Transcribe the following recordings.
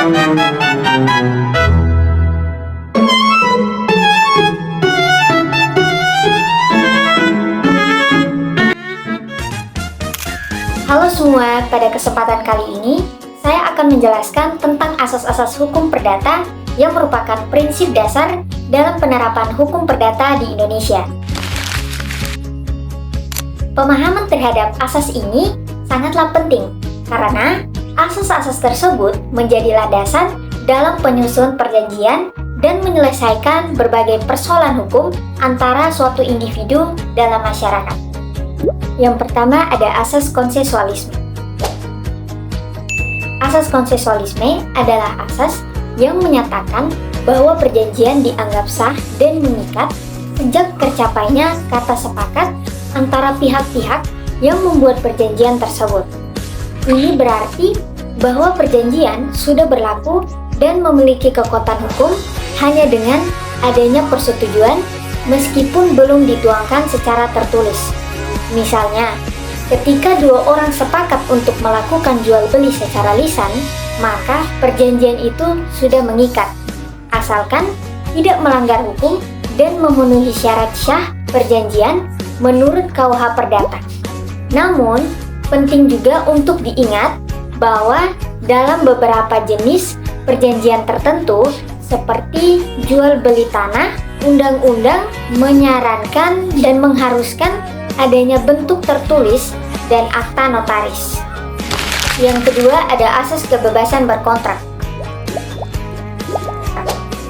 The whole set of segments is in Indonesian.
Halo semua, pada kesempatan kali ini saya akan menjelaskan tentang asas-asas hukum perdata yang merupakan prinsip dasar dalam penerapan hukum perdata di Indonesia. Pemahaman terhadap asas ini sangatlah penting karena asas-asas tersebut menjadi landasan dalam penyusun perjanjian dan menyelesaikan berbagai persoalan hukum antara suatu individu dalam masyarakat. Yang pertama ada asas konsensualisme. Asas konsensualisme adalah asas yang menyatakan bahwa perjanjian dianggap sah dan mengikat sejak tercapainya kata sepakat antara pihak-pihak yang membuat perjanjian tersebut. Ini berarti bahwa perjanjian sudah berlaku dan memiliki kekuatan hukum hanya dengan adanya persetujuan meskipun belum dituangkan secara tertulis. Misalnya, ketika dua orang sepakat untuk melakukan jual beli secara lisan, maka perjanjian itu sudah mengikat, asalkan tidak melanggar hukum dan memenuhi syarat syah perjanjian menurut KUH Perdata. Namun, penting juga untuk diingat bahwa dalam beberapa jenis perjanjian tertentu seperti jual beli tanah, undang-undang menyarankan dan mengharuskan adanya bentuk tertulis dan akta notaris. Yang kedua ada asas kebebasan berkontrak.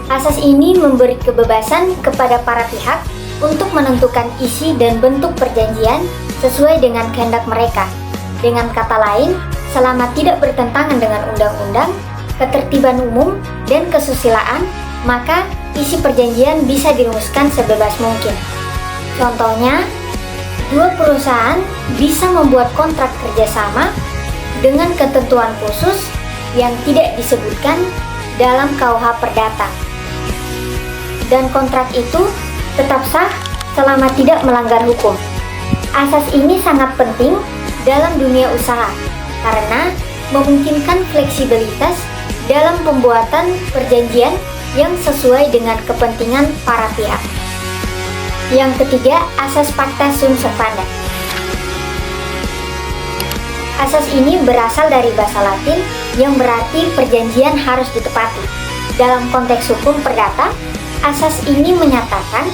Asas ini memberi kebebasan kepada para pihak untuk menentukan isi dan bentuk perjanjian sesuai dengan kehendak mereka. Dengan kata lain, selama tidak bertentangan dengan undang-undang, ketertiban umum, dan kesusilaan, maka isi perjanjian bisa dirumuskan sebebas mungkin. Contohnya, dua perusahaan bisa membuat kontrak kerjasama dengan ketentuan khusus yang tidak disebutkan dalam KUH Perdata. Dan kontrak itu tetap sah selama tidak melanggar hukum. Asas ini sangat penting dalam dunia usaha karena memungkinkan fleksibilitas dalam pembuatan perjanjian yang sesuai dengan kepentingan para pihak. Yang ketiga, asas pacta sunt servanda. Asas ini berasal dari bahasa Latin yang berarti perjanjian harus ditepati. Dalam konteks hukum perdata, asas ini menyatakan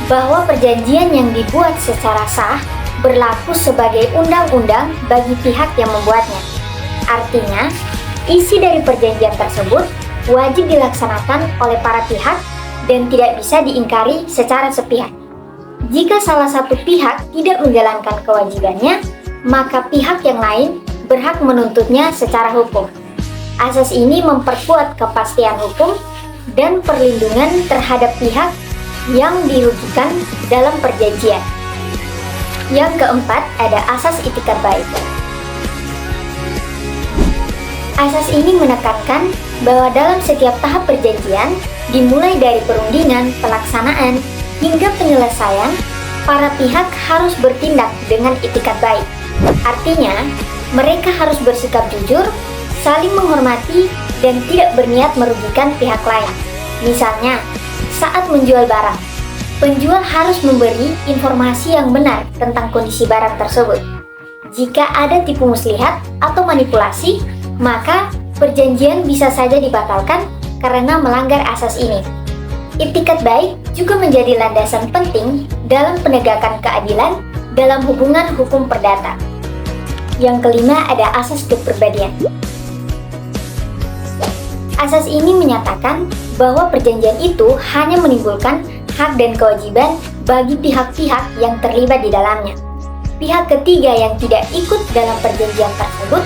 bahwa perjanjian yang dibuat secara sah berlaku sebagai undang-undang bagi pihak yang membuatnya. Artinya, isi dari perjanjian tersebut wajib dilaksanakan oleh para pihak dan tidak bisa diingkari secara sepihak. Jika salah satu pihak tidak menjalankan kewajibannya, maka pihak yang lain berhak menuntutnya secara hukum. Asas ini memperkuat kepastian hukum dan perlindungan terhadap pihak yang dirugikan dalam perjanjian. Yang keempat, ada asas itikat baik. Asas ini menekankan bahwa dalam setiap tahap perjanjian, dimulai dari perundingan, pelaksanaan, hingga penyelesaian, para pihak harus bertindak dengan itikat baik. Artinya, mereka harus bersikap jujur, saling menghormati, dan tidak berniat merugikan pihak lain. Misalnya, saat menjual barang, penjual harus memberi informasi yang benar tentang kondisi barang tersebut. Jika ada tipu muslihat atau manipulasi, maka perjanjian bisa saja dibatalkan karena melanggar asas ini. Itikat baik juga menjadi landasan penting dalam penegakan keadilan dalam hubungan hukum perdata. Yang kelima ada asas kepribadian. Asas ini menyatakan bahwa perjanjian itu hanya menimbulkan hak dan kewajiban bagi pihak-pihak yang terlibat di dalamnya. Pihak ketiga yang tidak ikut dalam perjanjian tersebut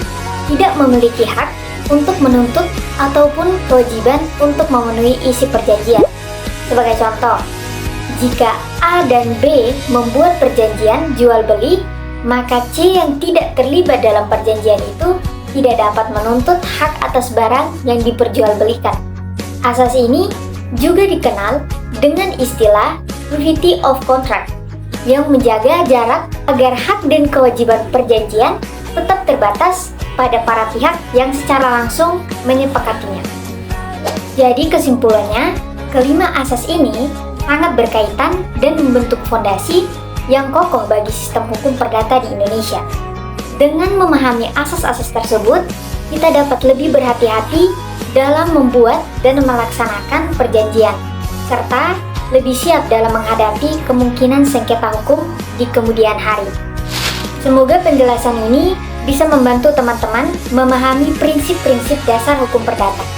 tidak memiliki hak untuk menuntut ataupun kewajiban untuk memenuhi isi perjanjian. Sebagai contoh, jika A dan B membuat perjanjian jual beli, maka C yang tidak terlibat dalam perjanjian itu tidak dapat menuntut hak atas barang yang diperjualbelikan. Asas ini juga dikenal dengan istilah privity of contract yang menjaga jarak agar hak dan kewajiban perjanjian tetap terbatas pada para pihak yang secara langsung menyepakatinya. Jadi kesimpulannya, kelima asas ini sangat berkaitan dan membentuk fondasi yang kokoh bagi sistem hukum perdata di Indonesia. Dengan memahami asas-asas tersebut, kita dapat lebih berhati-hati dalam membuat dan melaksanakan perjanjian, serta lebih siap dalam menghadapi kemungkinan sengketa hukum di kemudian hari. Semoga penjelasan ini bisa membantu teman-teman memahami prinsip-prinsip dasar hukum perdata.